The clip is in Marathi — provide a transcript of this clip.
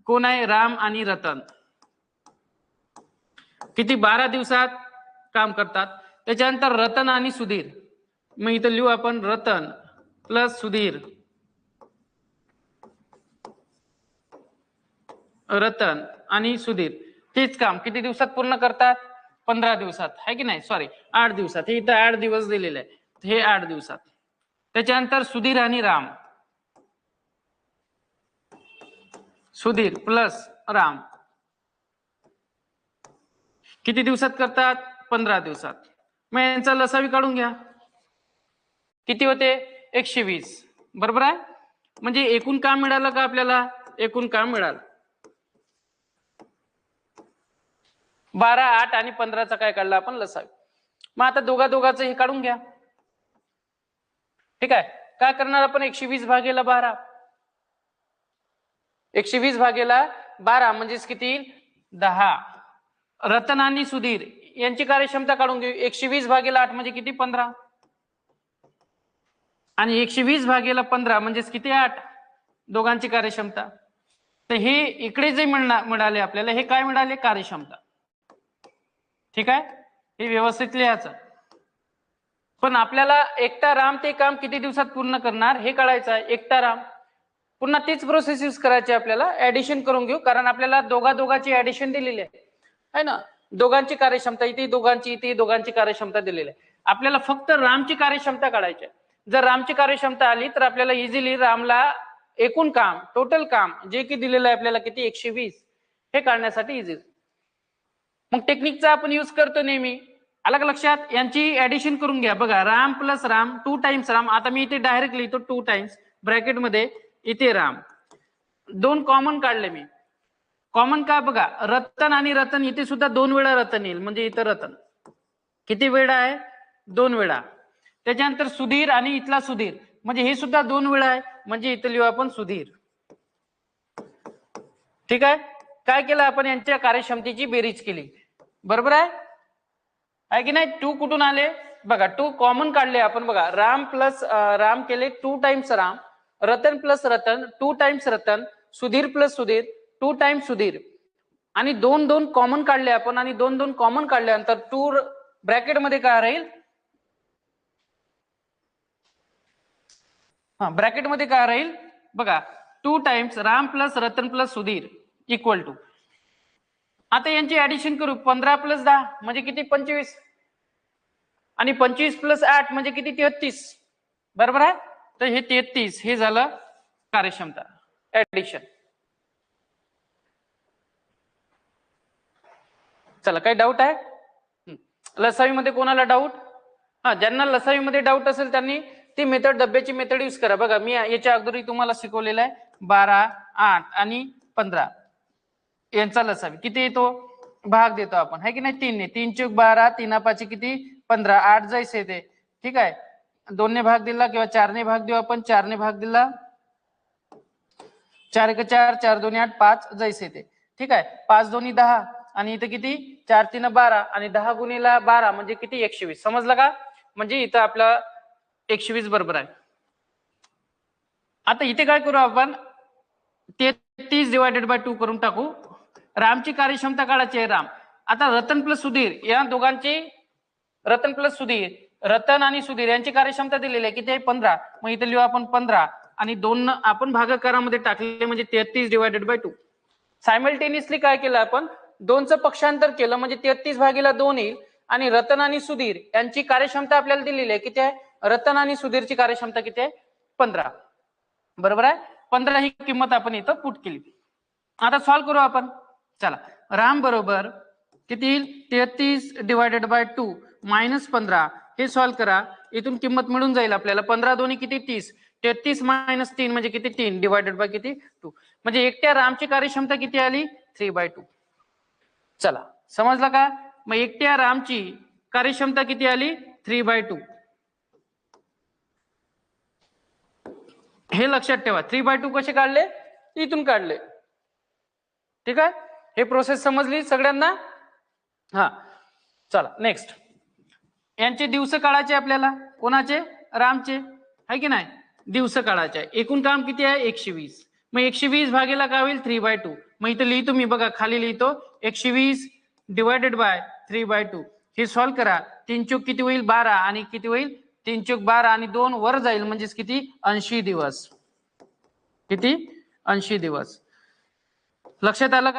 कोण आहे? राम आणि रतन. किती? 12 दिवसात काम करतात. त्याच्यानंतर रतन आणि सुधीर. मग इथं लिहू आपण रतन प्लस सुधीर. रतन आणि सुधीर तेच काम किती दिवसात पूर्ण करतात? 15 दिवसात, है की नाही? सॉरी 8 दिवसात. हे इथं 8 दिवस दिलेले आहे, हे 8 दिवसात. त्याच्यानंतर सुधीर आणि राम. सुधीर प्लस राम किती दिवसात करतात? 15 दिवसात. मग यांचा लसावी काढून घ्या. किती होते? 120. बरोबर आहे. म्हणजे एकूण काम मिळालं का आपल्याला? एकूण काम मिळालं 12, 8 आणि 15चा काय काढला आपण? लसावी. मग आता दोघांचं हे काढून घ्या. ठीक आहे. काय करणार आपण? 120 भागेला 12. 120 भागेला 12 म्हणजेच किती? 10. रतन आणि सुधीर यांची कार्यक्षमता काढून घेऊ. 120 भागेला 8 म्हणजे किती? 15. आणि 120 भागेला 15 म्हणजेच किती? 8. दोघांची कार्यक्षमता. तर हे इकडे जे मिळाले आपल्याला, हे काय मिळाले? कार्यक्षमता. ठीक आहे. हे व्यवस्थित लिहायचं. पण आपल्याला एकटा राम ते काम किती दिवसात पूर्ण करणार हे कळायचं आहे. एकटा राम पुन्हा तीच प्रोसेस यूज करायची आपल्याला. ऍडिशन करून घेऊ, कारण आपल्याला दोघांची ऍडिशन दिलेली आहे ना. दोघांची कार्यक्षमता इथे, दोघांची इथे, दोघांची कार्यक्षमता दिलेली आहे. आपल्याला फक्त रामची कार्यक्षमता काढायची आहे. जर रामची कार्यक्षमता आली तर आपल्याला इझिली रामला एकूण काम, टोटल काम जे की दिलेलं आहे आपल्याला किती? 120, हे काढण्यासाठी इझी. मग टेक्निकचा आपण यूज करतो नेहमी. अलग लक्षात. यांची ऍडिशन करून घ्या. बघा, राम प्लस राम 2 टाइम्स राम. आता मी इथे डायरेक्ट लिहितो 2 टाइम्स ब्रॅकेट मध्ये. इथे राम 2 कॉमन काढले मी. कॉमन का? बघा, रतन आणि रतन इथे सुद्धा 2 वेळा रतन येईल, म्हणजे इथं रतन किती वेळा आहे? 2 वेळा. त्याच्यानंतर सुधीर आणि इथला सुधीर म्हणजे हे सुद्धा 2 वेळा आहे, म्हणजे इथं लिहू आपण सुधीर. ठीक आहे. काय केलं आपण? यांच्या कार्यक्षमतेची बेरीज केली. बरोबर आहे की नाही? 2 कुठून आले? बघा, 2 कॉमन काढले आपण. बघा, राम प्लस राम केले 2 times Ram, Ratan plus Ratan 2 times Ratan, Sudhir plus Sudhir 2 times Sudhir. आणि 2 कॉमन काढले आपण, आणि 2 कॉमन काढल्यानंतर 2 ब्रॅकेट मध्ये काय राहील? ब्रॅकेट मध्ये काय राहील? बघा, 2 times Ram plus Ratan plus Sudhir equal to. आता यांची ऍडिशन करू. 15 प्लस 10 म्हणजे किती? 25. आणि 25 प्लस 8 म्हणजे किती? 33. बरोबर आहे. तर हे 33 हे झालं कार्यक्षमता ऍडिशन. चला, काही डाऊट आहे लसावीमध्ये? कोणाला डाऊट? ज्यांना लसावीमध्ये डाऊट असेल त्यांनी ती मेथड, डब्याची मेथड यूज करा. बघा, मी याच्या अगोदर तुम्हाला शिकवलेलं आहे. 12, 8 आणि 15 यांचा लसावी किती येतो? भाग देतो आपण, है की नाही? 3 ने. 3 चूक 12, 3 5 किती? 15. 8 जैसे ते. ठीक आहे. 2 ने भाग दिला किंवा 4 ने भाग देऊ आपण. 4 ने भाग दिला, 4 1 4, 4 2 8, 5 जैसे ते. ठीक आहे. 5 2 10 आणि इथे किती? 4 3 12 आणि 10 गुणिला 12 म्हणजे किती? 120. समजलं का? म्हणजे इथं आपला 120 बरोबर आहे. आता इथे काय करू आपण? 33 डिवायडेड बाय 2 करून टाकू. रामची कार्यक्षमता काढायची आहे. राम आता रतन प्लस सुधीर या दोघांची, रतन प्लस सुधीर, रतन आणि सुधीर यांची कार्यक्षमता दिलेली आहे किती आहे? 15. मग इथे लिहू आपण 15 आणि 2 आपण भागाकारामध्ये टाकले म्हणजे 33 डिवायडेड बाय 2. सायमल्टेनियसली काय केलं आपण? 2चं पक्षांतर केलं म्हणजे 33 भागीला 2 येईल. आणि रतन आणि सुधीर यांची कार्यक्षमता आपल्याला दिलेली आहे किती आहे? रतन आणि सुधीरची कार्यक्षमता किती आहे? 15. बरोबर आहे. 15 ही किंमत आपण इथं पुट केली. आता सॉल्व्ह करू आपण. चला, राम बरोबर किती येईल? 33 डिवायडेड बाय 2 मायनस 15. हे सॉल्व्ह करा. इथून किंमत मिळून जाईल आपल्याला. 15 दोन्ही किती? 30. 33 मायनस 3 म्हणजे किती? 3 डिवायडेड बाय किती? 2. म्हणजे एकट्या रामची कार्यक्षमता किती आली? 3/2. चला, समजलं का? मग एकट्या रामची कार्यक्षमता किती आली? 3/2. हे लक्षात ठेवा. 3/2 कसे काढले? इथून काढले. ठीक आहे. हे प्रोसेस समजली सगळ्यांना? चला नेक्स्ट. यांचे दिवस काढायचे आपल्याला. कोणाचे? रामचे, है की नाही? दिवस काढायचे. एकूण काम किती आहे? 120. मग 120 भागेला काय होईल 3/2. मग इथे लिहितो मी बघा, खाली लिहितो 120 डिवायडेड बाय 3/2. हे सॉल्व्ह करा. 3 चूक किती होईल 12 आणि किती होईल 3 चूक 12 आणि 2 वर जाईल म्हणजेच किती 80 दिवस. किती 80 दिवस. लक्षात आलं का?